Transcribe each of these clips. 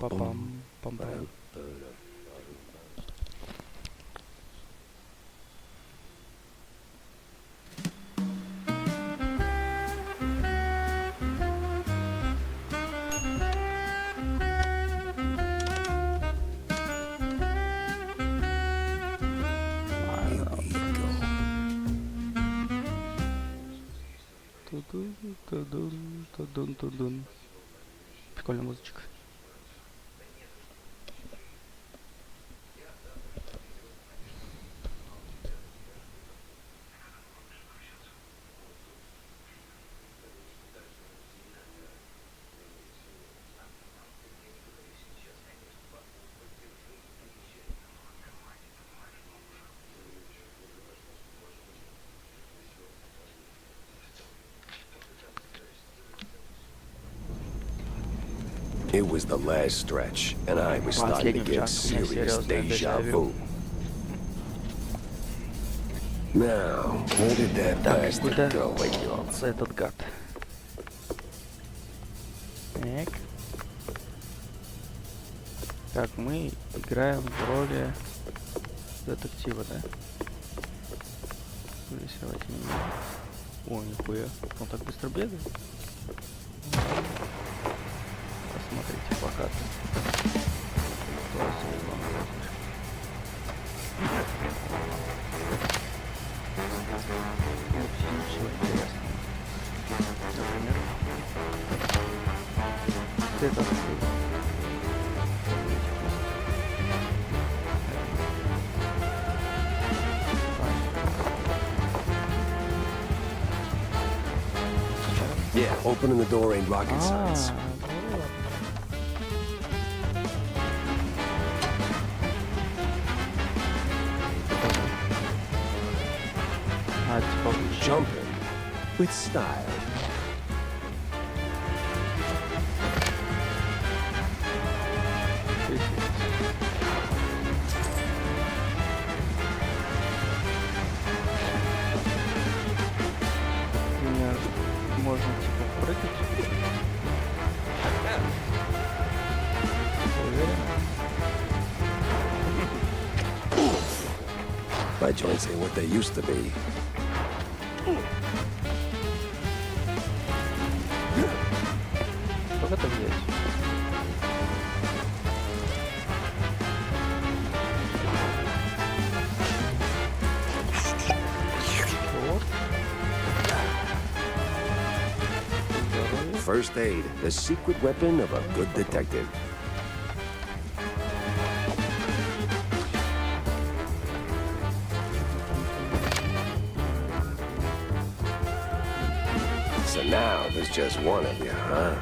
Папам, пам-пам. Тудун. Прикольная музычка. It was the last stretch, and I was starting to get serious deja vu. Now, where did that bastard go? Поднялся этот гад. Так. Так, мы играем в роли детектива, да? Рисовать не. О, нихуя. Он так быстро бегает. Посмотрите, пока ты. Ничего интересного. Например, это Yeah, opening the door ain't rocket science. Jumping with style. Можно типа прыгать. My joints ain't what they used to be. Как это взять? First aid, the secret weapon of a good detective. So now there's just one of you, huh?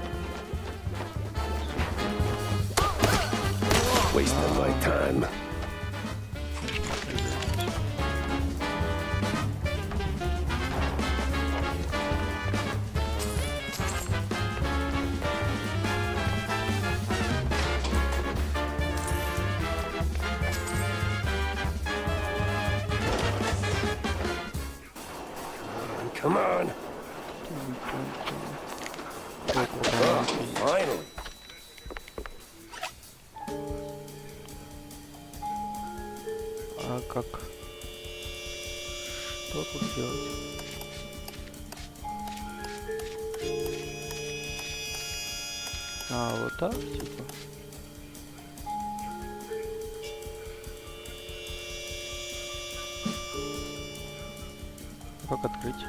Wasting my time. Come on. Oh, finally. А как? Что тут делать? А, вот так, типа. Как открыть?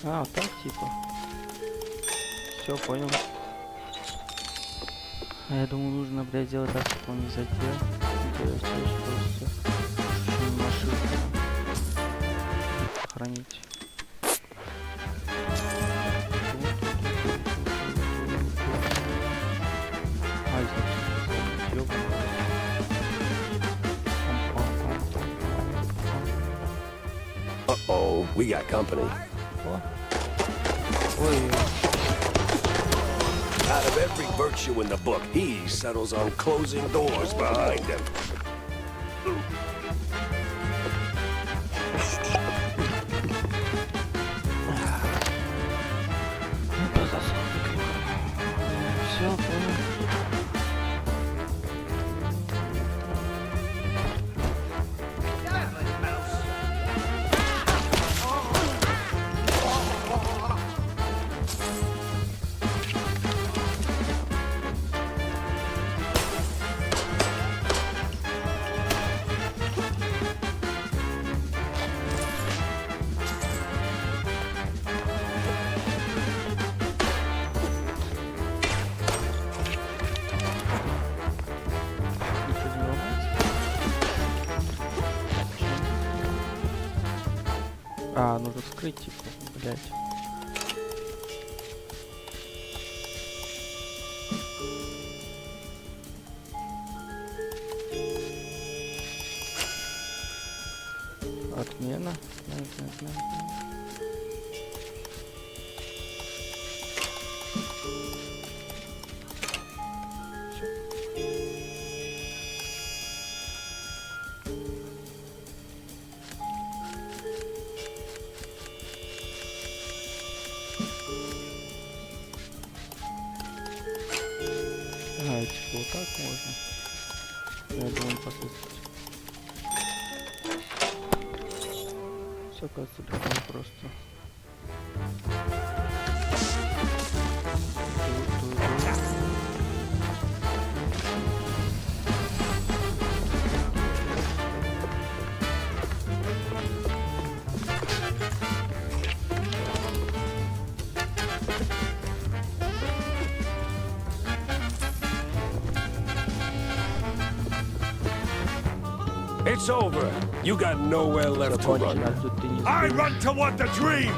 А, вот так типа. Все, понял. А я думаю, нужно, блядь, сделать так, чтобы он не задел. Интересно, что все. Машину хранить. А, значит, ёбаный. Uh-oh. Uh-oh, we got company. О. Ой. Out of every virtue in the book, he settles on closing doors behind him. Все, понял. А, нужно вскрыть, типа, блять. Отмена. Знаю. А, типа вот так можно. Я думаю, послушать. Все, кажется, прикольно просто. It's over. You got nowhere left to run. I run toward the dream!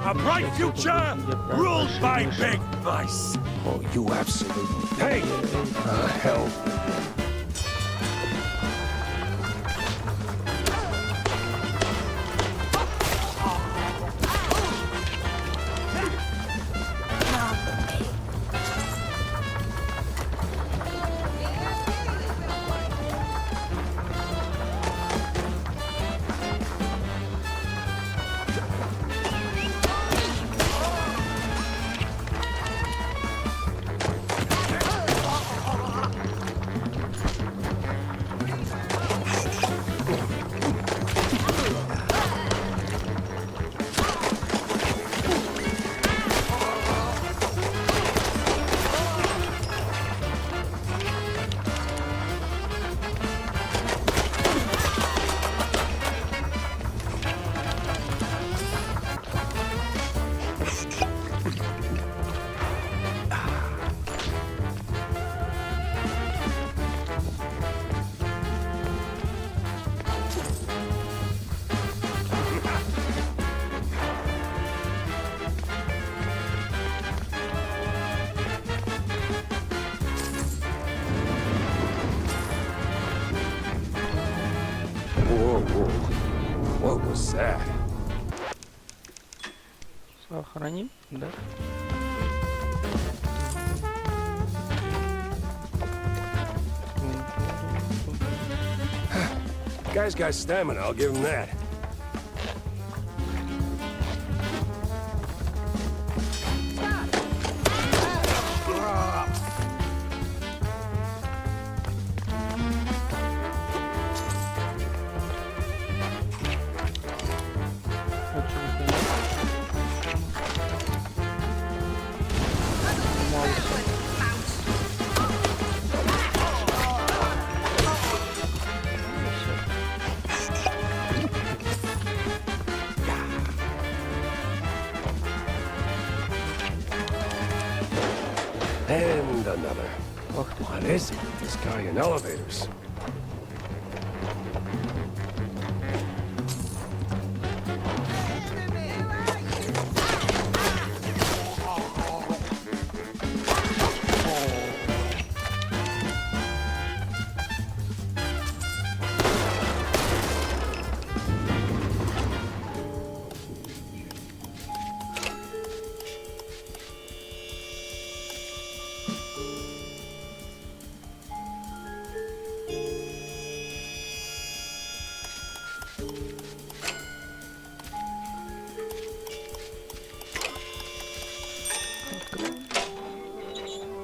A bright future ruled by big vice! Oh, you absolutely... Hey! Hell. Whoa. What was that? Сохраним, да? Guy's got stamina, I'll give him that. And another. What is it with this guy in elevators?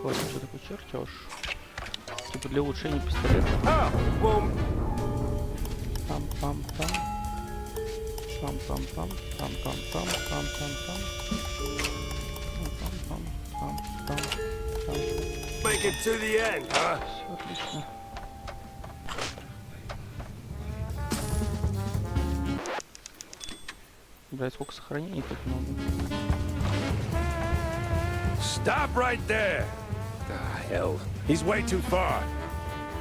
Вот что такое чертеж. Типа для улучшения пистолета. Пам-пам-пам. Пам-пам-пам. Пам-пам-пам. Пам-пам-пам. Пам-пам-пам. Make it to the end, huh? Все отлично. Блять, сколько сохранений тут много. Stop right there! The hell? He's way too far.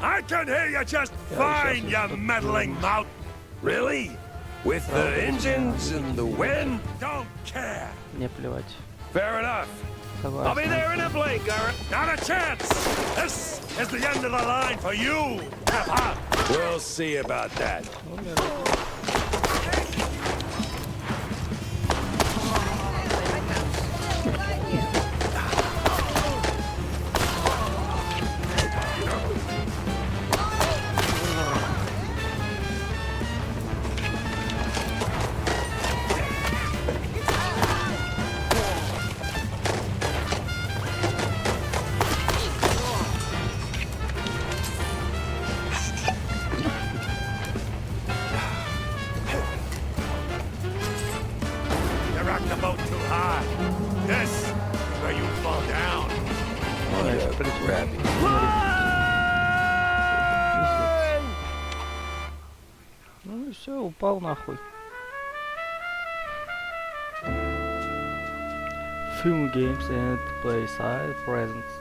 I can hear you just fine, you meddling mouth! Really? With the engines and the wind? Don't care! Мне плевать. Fair enough. I'll be Согласен. there in a blink, alright? Not a chance! This is the end of the line for you! Papa. We'll see about that. You rocked the boat too high. This is where you fall down. Crappy. Ну и все, упал нахуй. Film games and playside presents.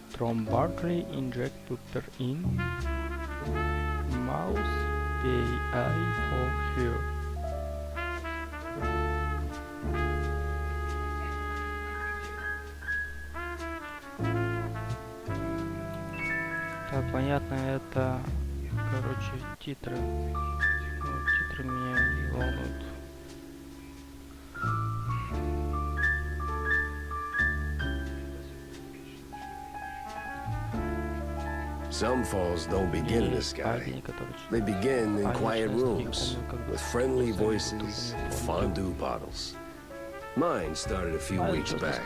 From Barkley, inject pepper in. Mouse PI for here. Так, понятно, это, короче, титры. Ну, титры меня не волнуют. Some falls don't begin in the sky. They begin in quiet rooms with friendly voices and fondue bottles. Mine started a few weeks back.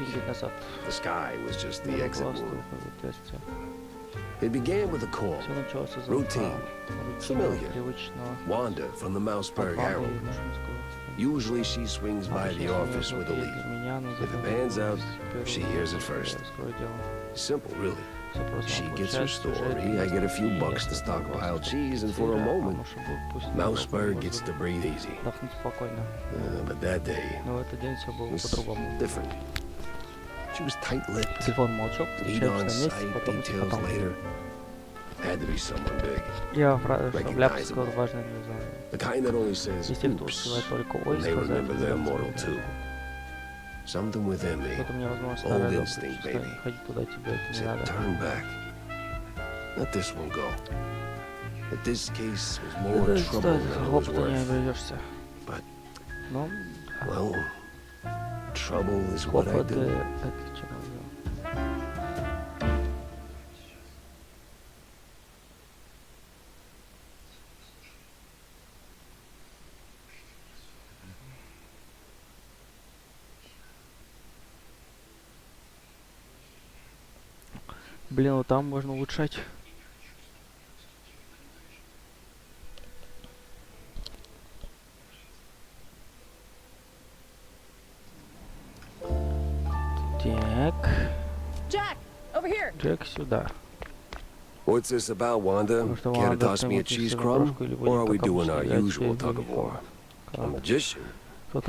The sky was just the exit wound. It began with a call. Routine. Familiar. Wanda from the Mouseburg Herald. Usually she swings by the office with a lead. If it pans out, she hears it first. Simple, really. She gets her story, I get a few bucks to stockpile cheese, and for a moment, Mouseburg gets to breathe easy. But that day was different. She was tight-lipped. Feet on sight, details later. Had to be someone big. Recognizable. The kind that only says oops, and they remember they're mortal too. Something within me, old instinct, baby, said turn back. Let this one go. That this case was more trouble than it was worth. But, well, trouble is what I do. Блин, вот там можно улучшать. Так. Джек сюда. What's this about, Wanda? Care to toss me a cheese crumb? Or are we doing our usual tug of war? A magician? What,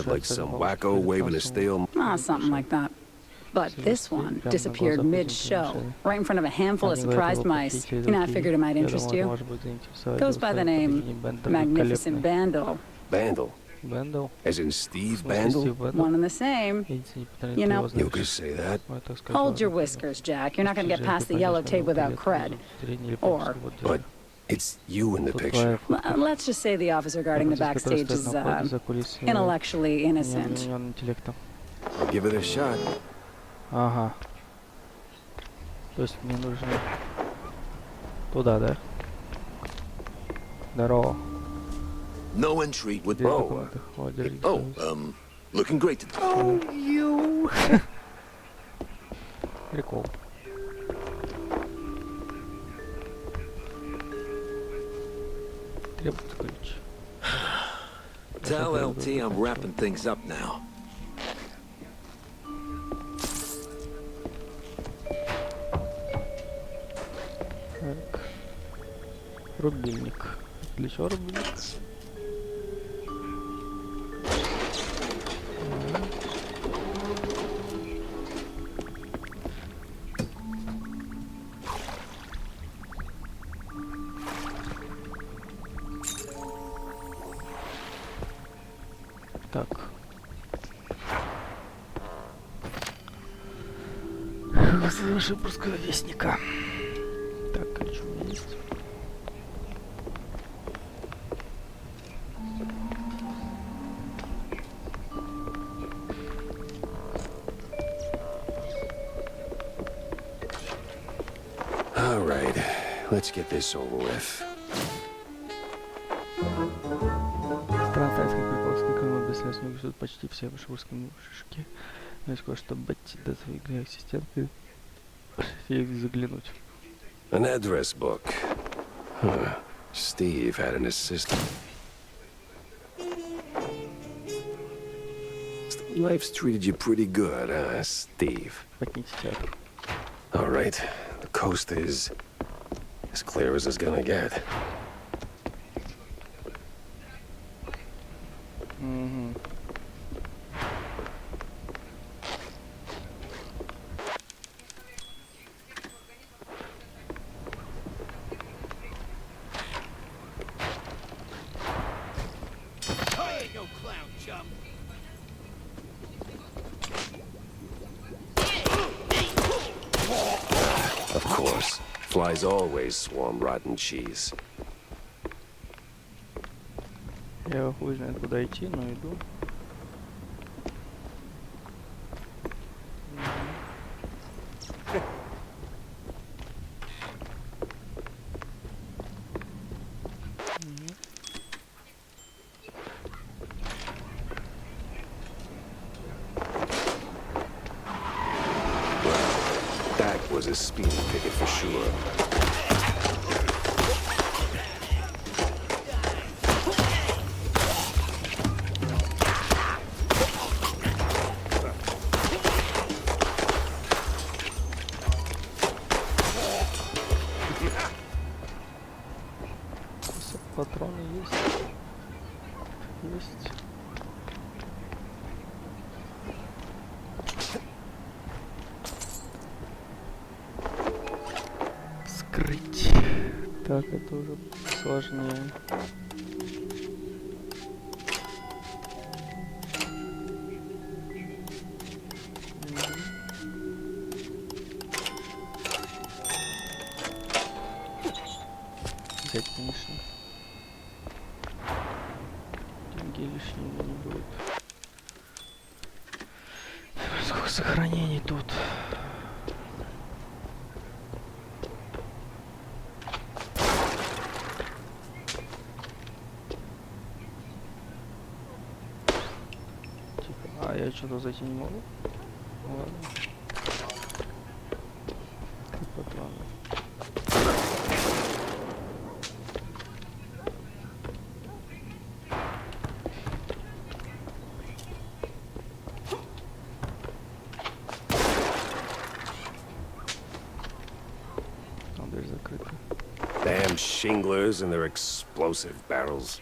like some wacko waving a steel? Ah, something like that. But this one disappeared mid-show, right in front of a handful of surprised mice. You know, I figured it might interest you. Goes by the name Magnificent Bandle. Bandle? As in Steve Bandle? One and the same. You know, You could say that. hold your whiskers, Jack. You're not going to get past the yellow tape without cred. Or, But it's you in the picture. let's just say the officer guarding the backstage is, intellectually innocent. I'll give it a shot. Ага. То есть мне нужно туда, да? Здорово. No entreat with Где Bo. документы? Холодильник. Looking great today. Oh, you. Прикол. Требуется ключ. Tell LT I'm wrapping things up now. Так. Рубильник. Для чего рубильник? Так. Ошибка русского вестника. Так, ключ у меня есть. All right, let's get this over with. Тайский прикол, сколько мы бессмысленно везут почти все шурские шишки. Но есть кое-что бать до своей игры ассистентки. Фиг заглянуть. An address book. Huh. Steve had an assistant. Life's treated you pretty good, huh, Steve? Покиньте театр. All right, the coast is as clear as it's gonna get. Угу. Of course, flies always swarm rotten cheese. Я хуй знает, куда идти, но иду. That was a speeding ticket for sure. Патроны есть. Есть. Скрыть. Так, это уже сложнее. Взять, конечно. Деньги лишними не будут. Сколько сохранений тут. Типа, а я что-то зайти не могу? Ладно. Патроны. Дверь закрыта. Damn shinglers and their explosive barrels.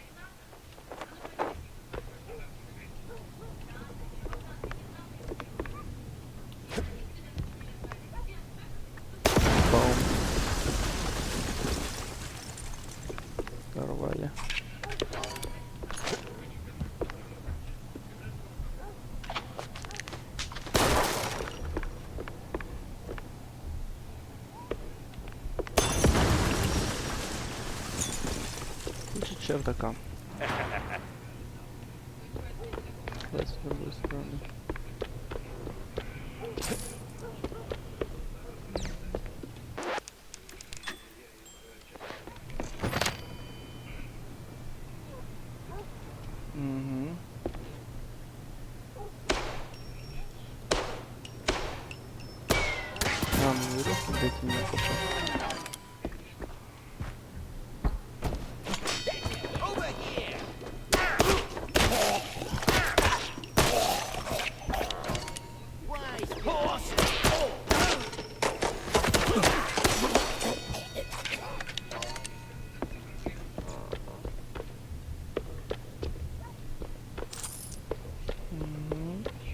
Баум. Порвали. Чердака. Давайте с другой стороны. Угу. дайте мне попасть.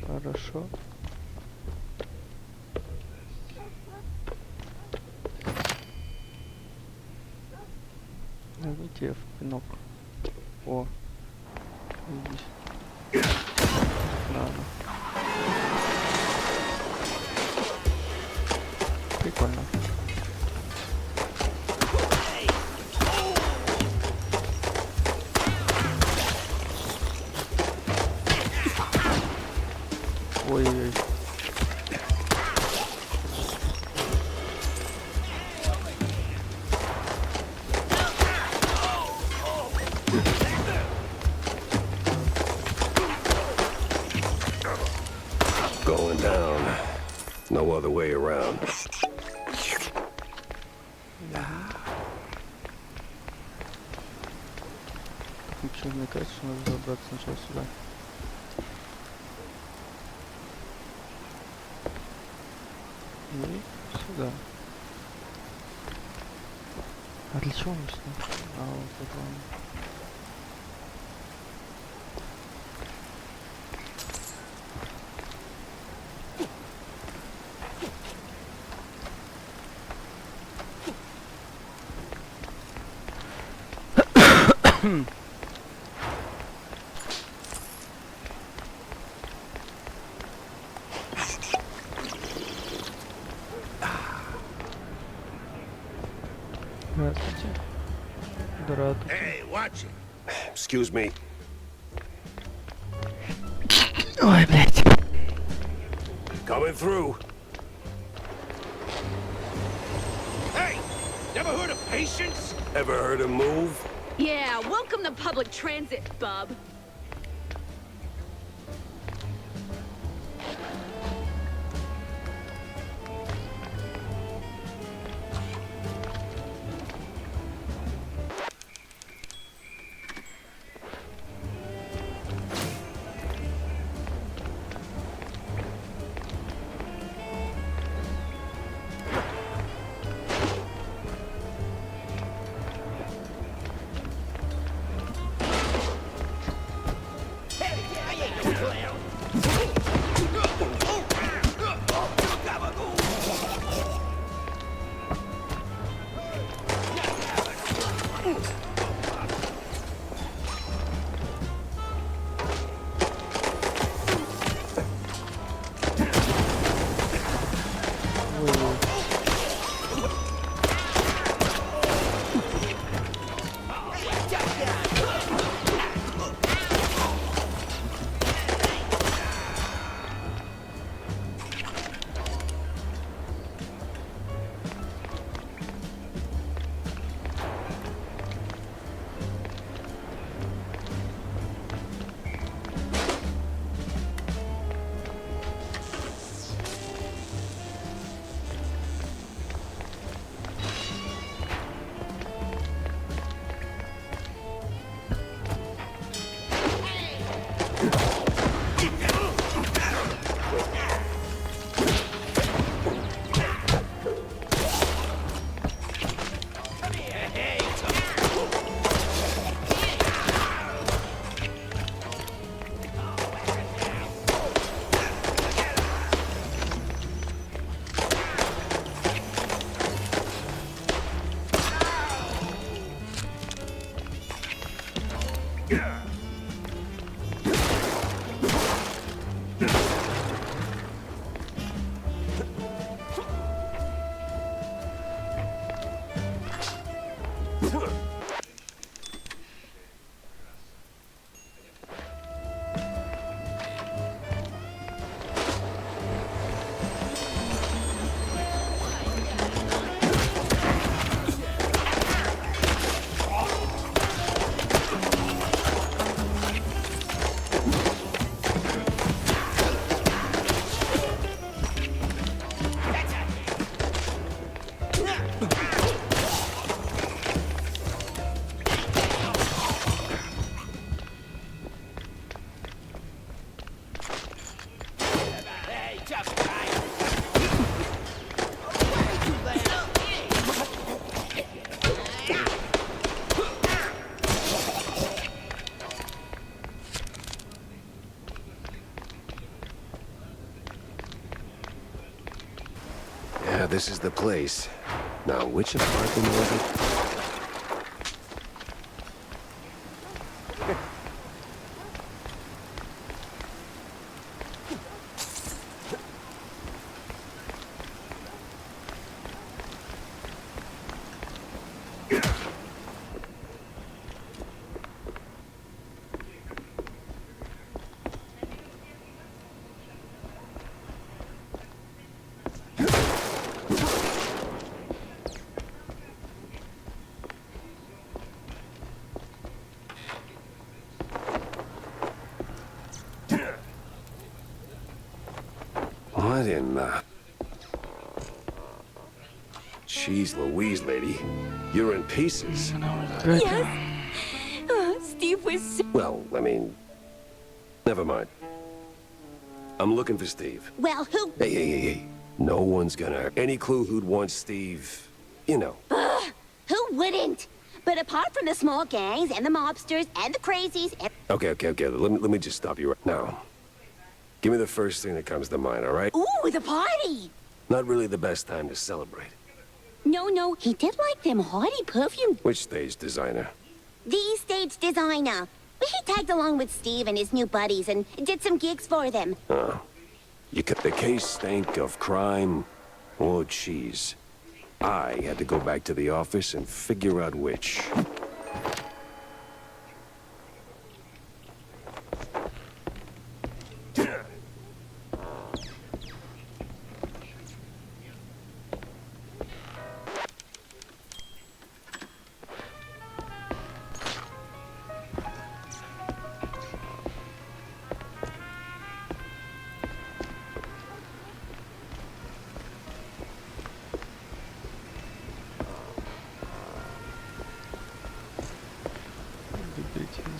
Хорошо. Возьмите в пинок. О, здесь. Надо. Прикольно. Ой-ой-ой. Going down. No other way around. Ничего, мне кажется, что нужно забраться сначала сюда. И сюда. А для чего мы сюда? А, вот это ладно. Здравствуйте. Здравствуйте. Hey, watch it. Excuse me. Ой, блядь. Coming through. Hey! Never heard of patience? Ever heard him move? Yeah, welcome to public transit, bub. this is the place. Now, which apartment was it? What in the... Jeez Louise, lady. You're in pieces. Yes. Steve was... Well, I mean... Never mind. I'm looking for Steve. Well, who... Hey. No one's gonna... Any clue who'd want Steve... You know. Who wouldn't? But apart from the small gangs and the mobsters and the crazies and... Okay. Let me just stop you right now. Give me the first thing that comes to mind, all right? Ooh, the party! Not really the best time to celebrate. No, he did like them haughty perfume. Which stage designer? The stage designer. He tagged along with Steve and his new buddies and did some gigs for them. You could... The case stank of crime or cheese. I had to go back to the office and figure out which.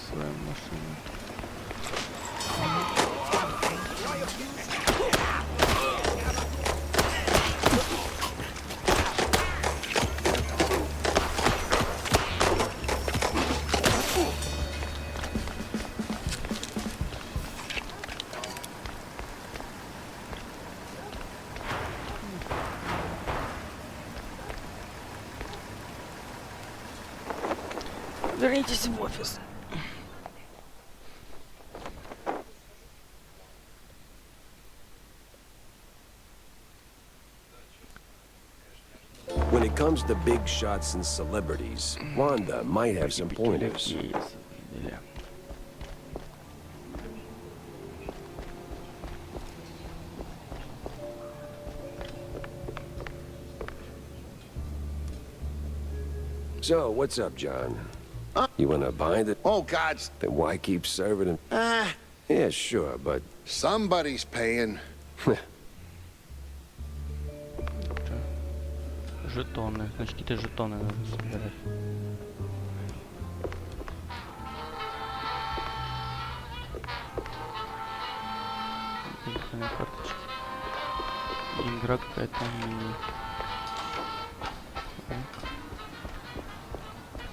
Свою машину. Вернитесь в офис. When it comes to big shots and celebrities, Wanda might have some pointers. So, what's up, John? You wanna buy the... Oh, God. Then why keep serving him? Yeah, sure, but... Somebody's paying. Жетоны. Значит, какие-то жетоны надо собирать. Карточки. Игра какая-то мини.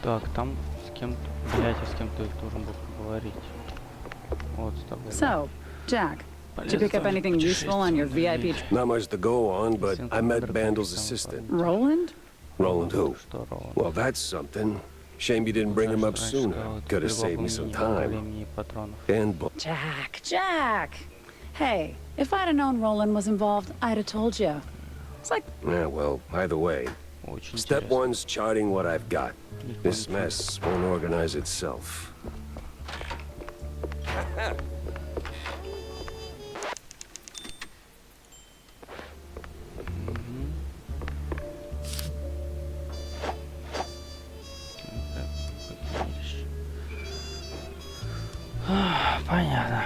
Так, там с кем-то... Блять, я с кем-то должен был поговорить. Вот, с тобой. So, Jack, did you pick up anything useful on your VIP? Not much to go on, but I met Bandel's assistant. Roland? Roland who? Well, that's something. Shame you didn't bring him up sooner. Could have saved me some time. And... Jack! Hey, if I'd have known Roland was involved, I'd have told you. It's like... Yeah, well, either way. Step one's charting what I've got. This mess won't organize itself. Понятно.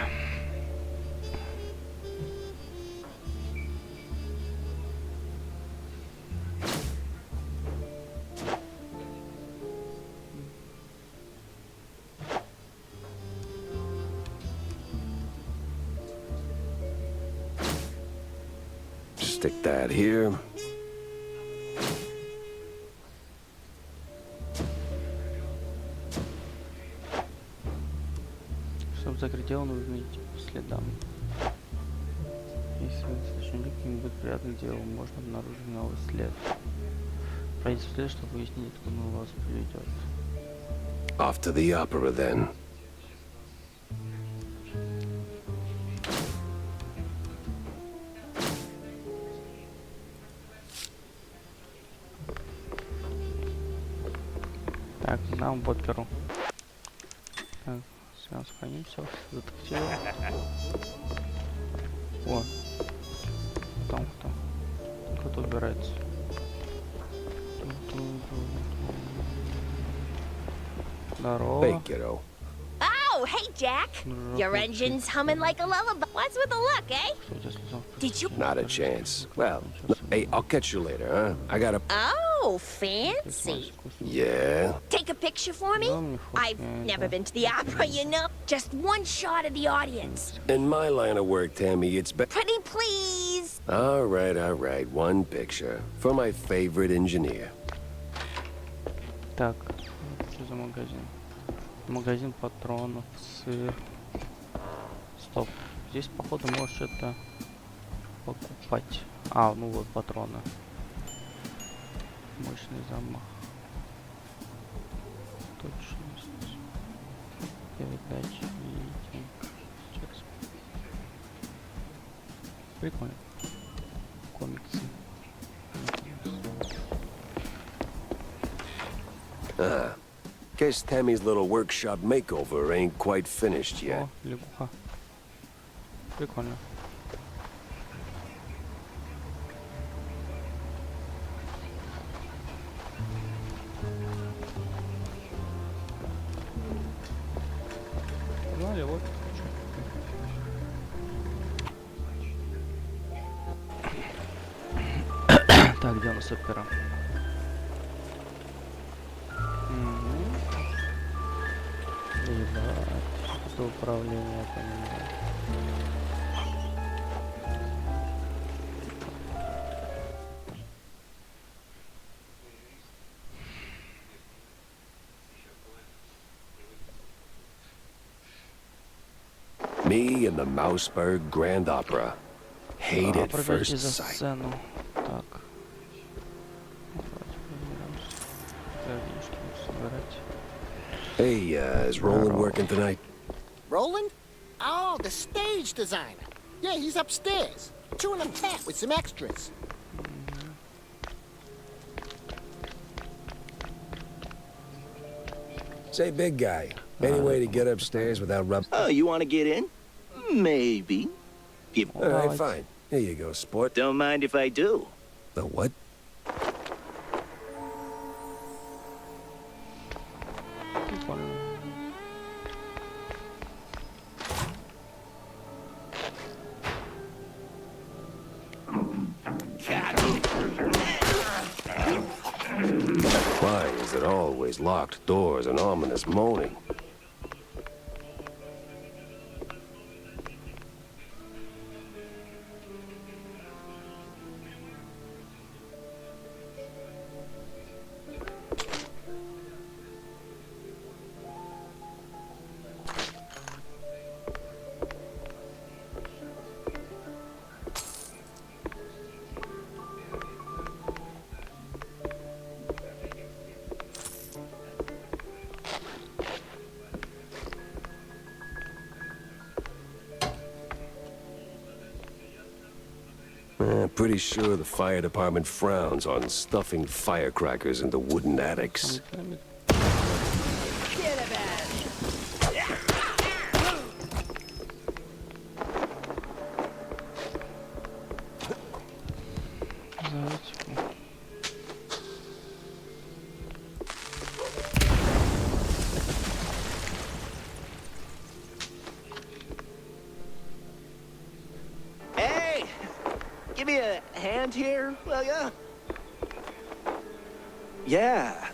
Stick that here. Чтобы закрыть дело, нужно идти по следам. Если совершили каким-нибудь приятным делом, можно обнаружить новый след. Пройдите след, чтобы выяснить, откуда он вас приведет. Off to the opera, then. Так, нам в оперу. Так, сейчас сохраним все. Детектив. О. Там кто? Кто-то убирается. Здорово. Hey, kiddo. Oh, hey, Jack. Your engine's humming like a lullaby. What's with the look, eh? Did you... Not a chance. Well, hey, I'll catch you later, huh? I gotta... Oh, fancy. Yeah? Take a picture for me? I've never been to the opera, you know. Just one shot of the audience. In my line of work, Tammy, it's better... Pretty please. All right. One picture. For my favorite engineer. Так, что за магазин? Магазин патронов, сыр. Стоп. Здесь, походу, можешь это покупать. А, ну вот патроны. Мощный замах. Точность. Передача. Видите. Сейчас. Прикольно. Комиксы. Guess Tammy's little workshop makeover ain't quite finished yet. О, лягуха. Прикольно. Погнали, вот. Так, где у нас опера? Что управление поменял. Me and the Mouseburg Grand Opera. Hate at first за sight. сцену. Так. Hey, is Roland working tonight? Roland? Oh, the stage designer. Yeah, he's upstairs, chewing a cat with some extras. Say, big guy, any way to get upstairs without Oh, you want to get in? Maybe. All right, fine. Here you go, sport. Don't mind if I do. The what? Why is it always locked doors and ominous moaning? Pretty sure the fire department frowns on stuffing firecrackers into wooden attics. Give me a hand here, will ya? Yeah,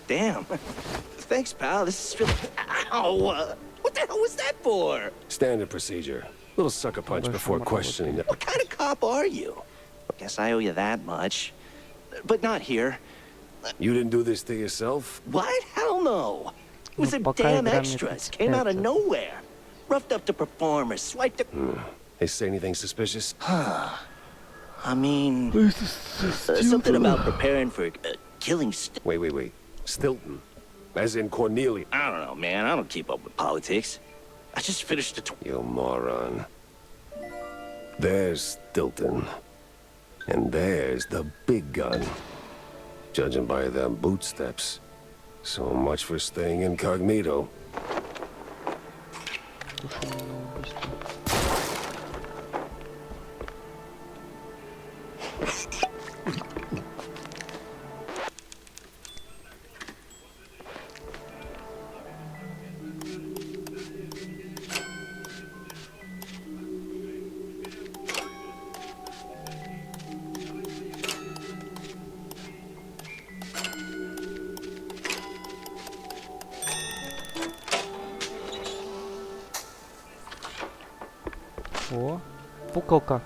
damn. Thanks, pal. This is really... Ow! What the hell was that for? Standard procedure. Little sucker punch before questioning. What kind of cop are you? Guess I owe you that much. But not here. You didn't do this to yourself? What? Hell no. It was a damn extras. Came out of nowhere. Roughed up the performers, swiped the... They say anything suspicious? I mean, something about preparing for killing. Wait. Stilton. As in Cornelia. I don't know, man. I don't keep up with politics. I just finished the. You moron. There's Stilton. And there's the big gun. Judging by them bootsteps. So much for staying incognito. О, пукалка.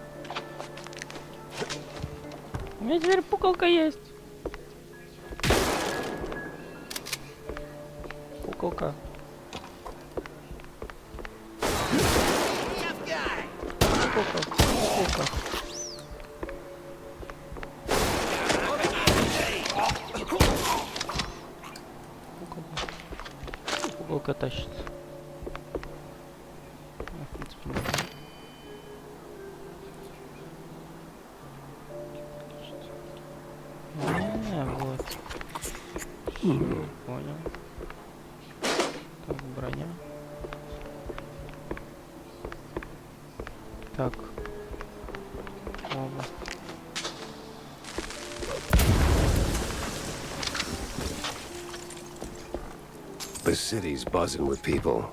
У меня теперь пукалка есть. Пукалка. Пукалка. Пукалка тащится. Вот. Понял. Так, броня. Так. Оба. The city's buzzing with people.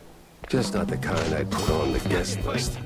Just not the kind I'd put on the guest list.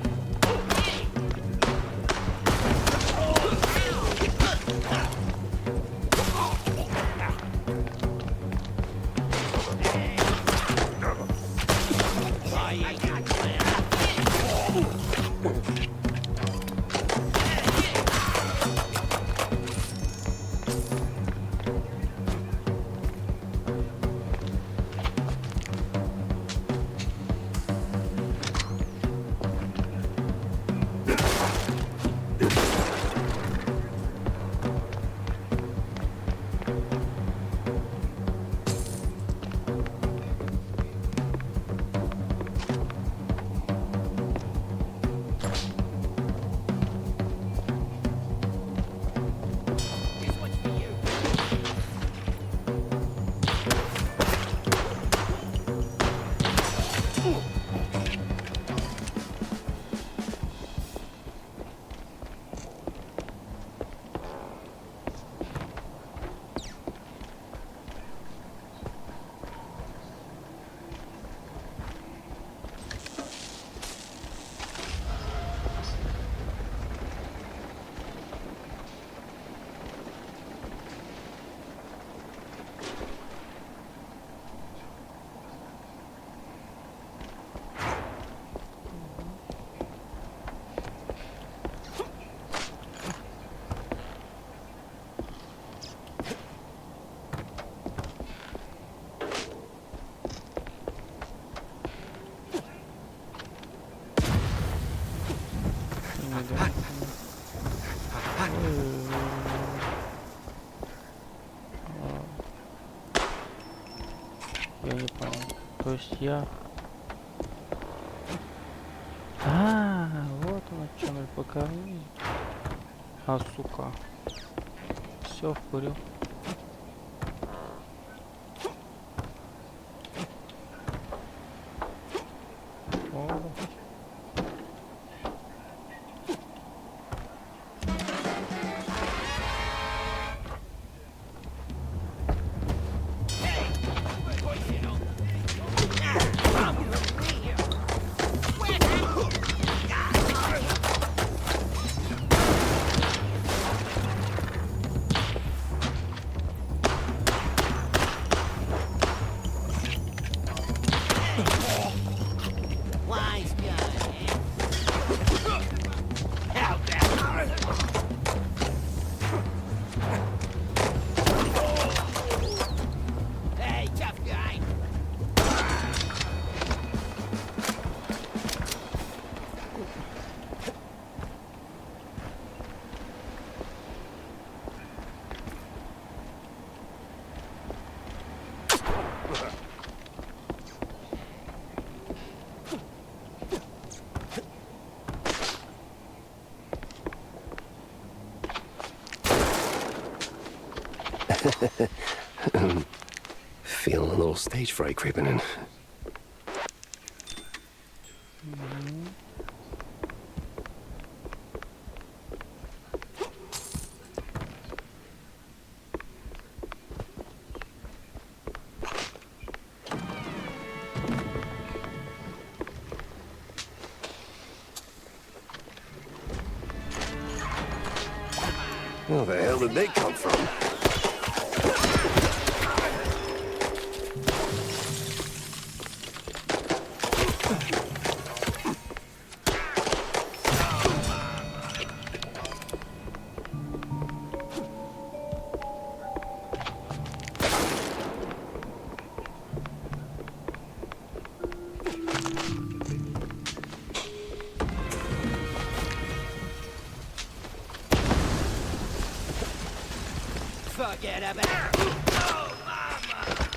Я не понял. То есть я... вот он о чем я пока. Сука. Все, вкурил. stage fright creeping in. Where the hell did they come from? Forget about it. Oh, mama!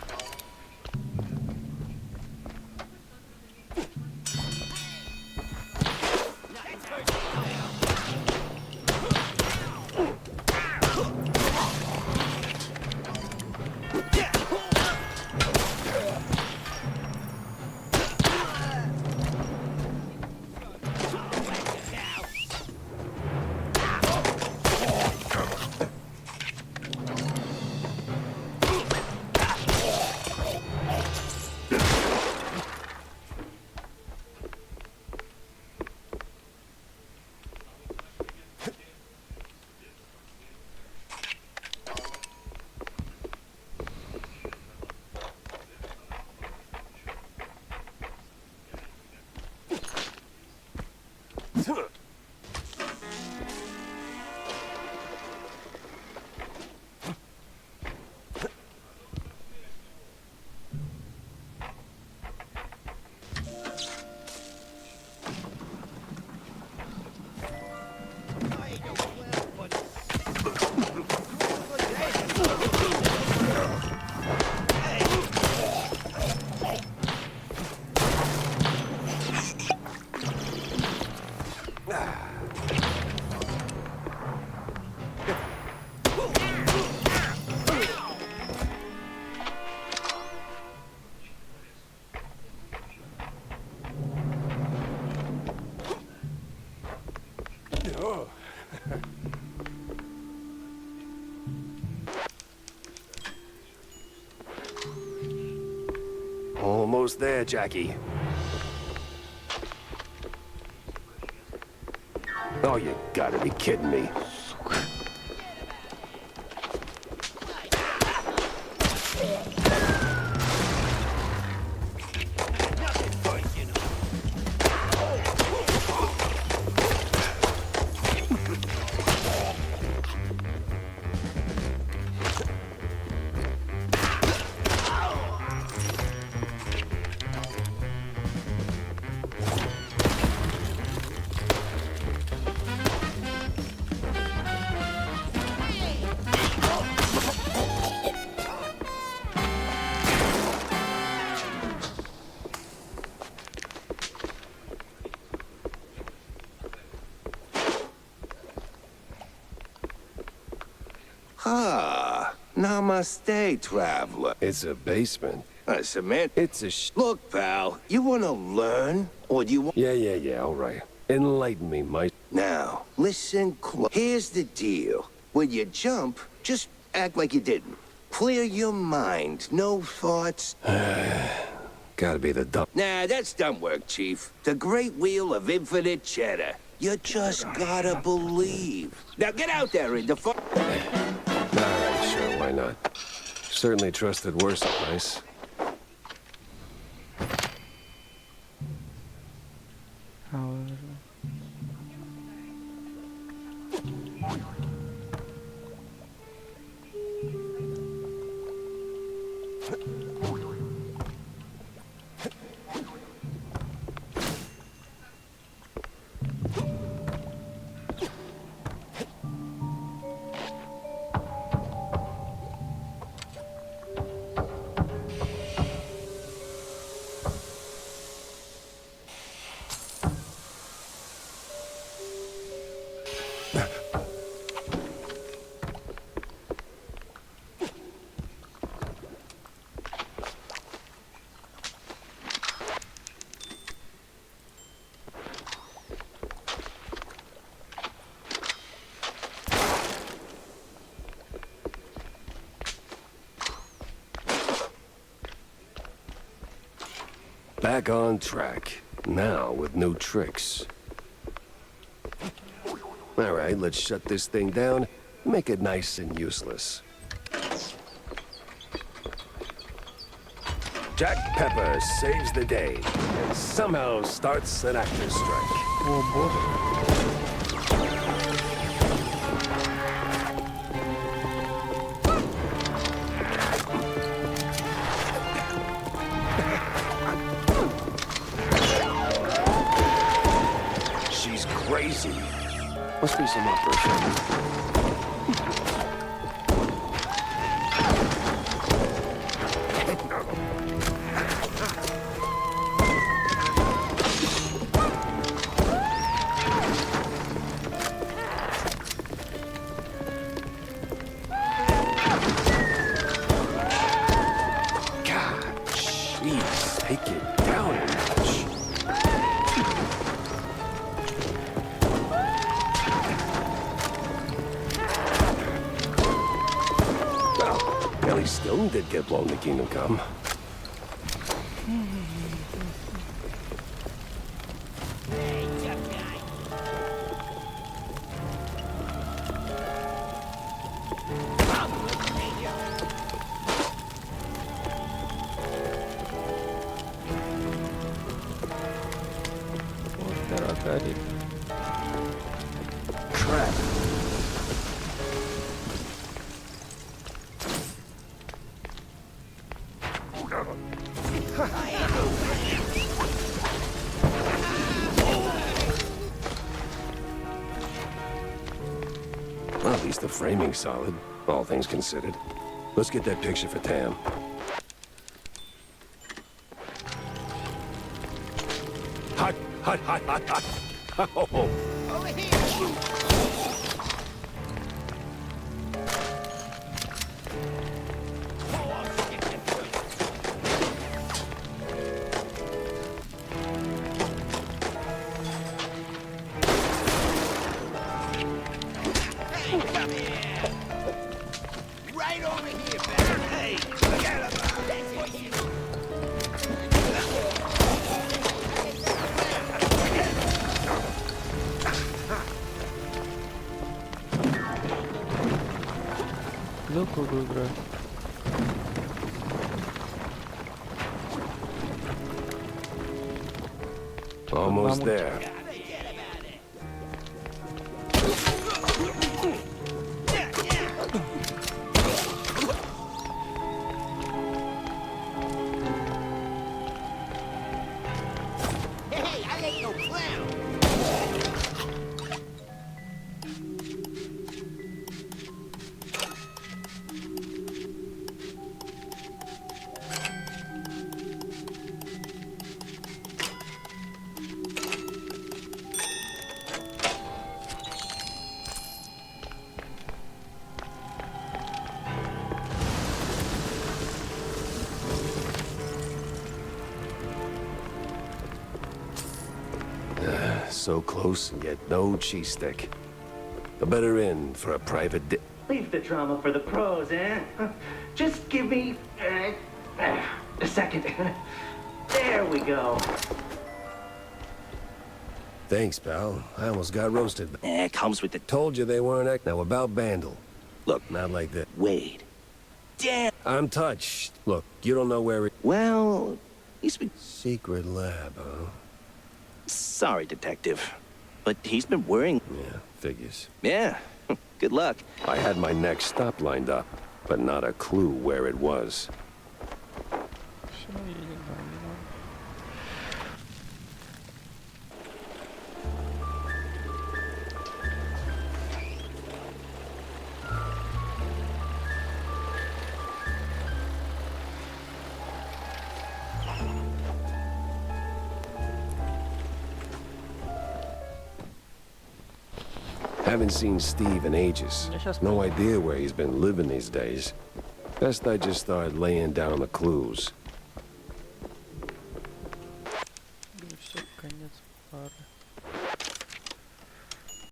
Almost there, Jackie. Oh, you gotta be kidding me. Ah, namaste, traveler. It's a basement. Cement. It's a Look, pal, you want to learn, or do you want... Yeah, all right. Enlighten me, Mike. Now, listen close. Here's the deal. When you jump, just act like you didn't. Clear your mind. No thoughts. Gotta be the dumb. Nah, that's dumb work, Chief. The great wheel of infinite cheddar. You just gotta believe. Now get out there in the fu- Alright, sure, why not? Certainly trusted worse than nice. back on track. Now with new tricks. All right, let's shut this thing down. Make it nice and useless. Jack Pepper saves the day and somehow starts an actor's strike. О, боже. She's crazy. Must be some operation. Take it down a notch. Well, Ellie still did get blown to Kingdom Come. Crap. Well, at least the framing's solid, all things considered. Let's get that picture for Tam. Hot, hot, hot, hot, hot. Oh. Over here! Right over here, baby. Hey, forget about it. Легкую играю. Almost there. Hey, I ain't no clown. So close and yet no cheese stick. A better inn for a private Leave the drama for the pros, eh? Just give me a second. There we go. Thanks, pal. I almost got roasted. It comes with the... Told you they weren't now about Bandle. Look, not like that. Wade. Damn. I'm touched. Look, you don't know where it... Well, he's been... Secret lab, huh? Sorry, detective. But he's been worrying... Yeah, figures. Yeah. Good luck. I had my next stop lined up, but not a clue where it was. Haven't seen Steve in ages. No idea where he's been living these days. Best I just start laying down the clues. Все, конец пары.